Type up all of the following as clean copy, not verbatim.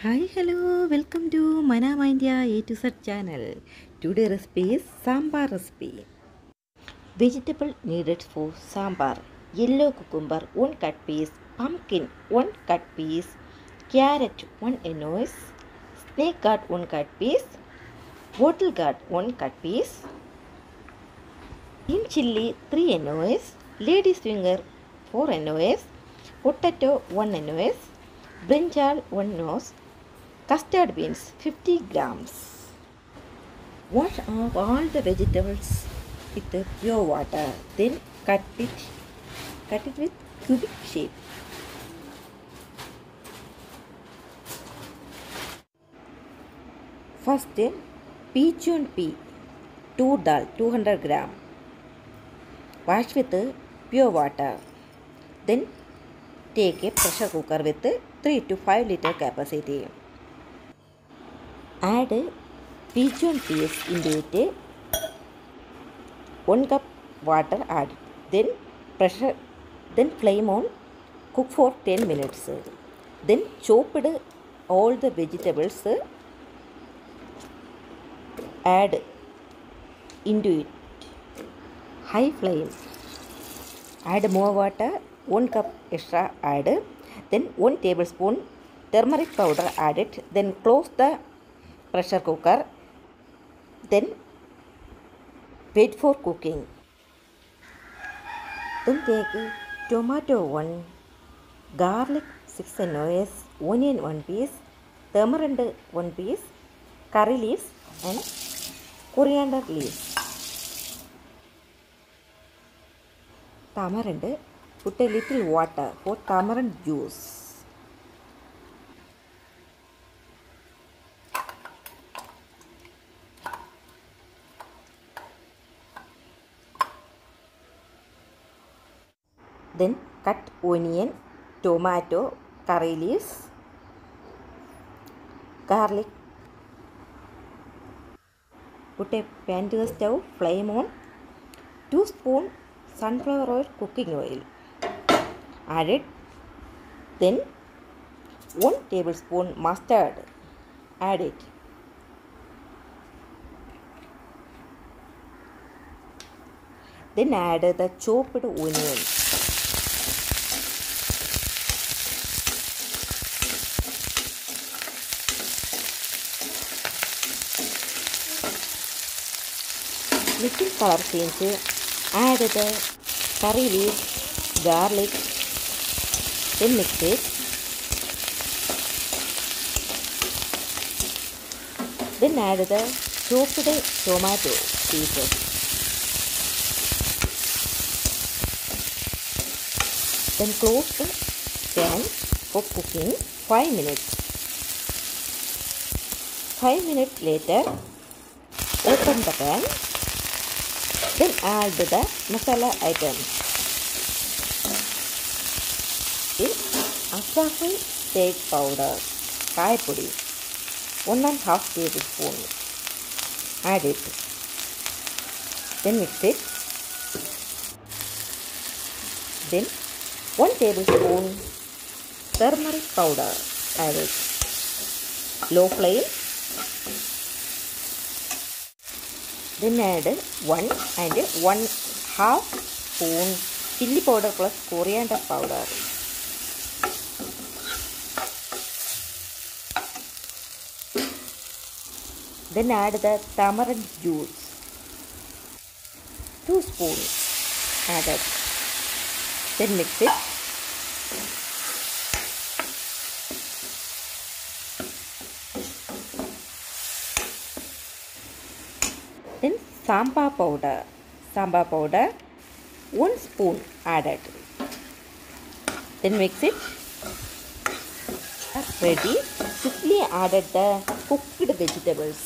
Hi, hello, welcome to manama indiaAtoZchannel. Today recipe is sambar recipe. Vegetable needed for sambar: yellow cucumber 1 cut piece, pumpkin 1 cut piece, carrot 1 anise, snake gourd 1 cut piece, bottle gourd 1 cut piece, green chilli 3 anise, lady's finger 4 anise, potato 1 anise, brinjal 1 nose, custard beans 50 grams. Wash off all the vegetables with the pure water. Then cut it with cubic shape. First, pigeon pea 2 dal 200 gram. Wash with pure water. Then take a pressure cooker with 3 to 5 liter capacity. Add pigeon peas into it. 1 cup water add. Then flame on. Cook for 10 minutes. Then chop all the vegetables. Add into it. High flame. Add more water. 1 cup extra add. Then 1 tablespoon turmeric powder add it. Then close the pressure cooker. Then wait for cooking. Then take tomato 1, garlic 6 anise, onion 1 piece, tamarind 1 piece, curry leaves and coriander leaves. Tamarind, put a little water for tamarind juice. Then cut onion, tomato, curry leaves, garlic. Put a pan to the stove, flame on. 2 spoon sunflower oil, cooking oil. Add it. Then 1 tablespoon mustard. Add it. Then add the chopped onion. Little color change, add the curry leaves, garlic, then mix it. Then add the chopped tomato pieces. Then close the pan for cooking 5 minutes. 5 minutes later, open the pan. Then add the masala items. In mazhavil steak powder, kai pudi, 1.5 tablespoon. Add it. Then mix it. Then 1 tablespoon turmeric powder. Add it. Low flame. Then add 1 and 1/2 spoon chilli powder plus coriander powder. Then add the tamarind juice. 2 spoons added. Then mix it. Then sambar powder 1 spoon added. Then mix it. Ready. Quickly added the cooked vegetables.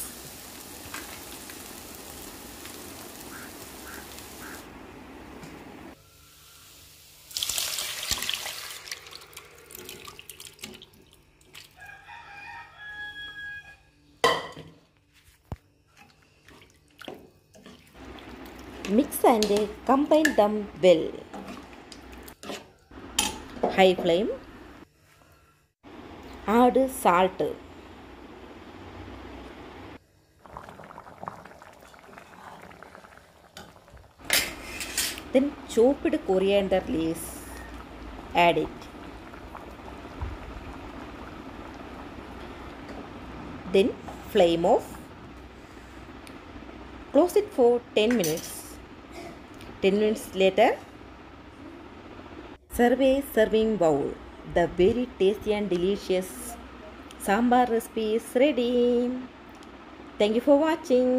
Mix and combine them well. High flame. Add salt Then chopped coriander leaves. Add it. Then flame off. Close it for 10 minutes. 10 minutes later, serve a serving bowl. The very tasty and delicious sambar recipe is ready. Thank you for watching.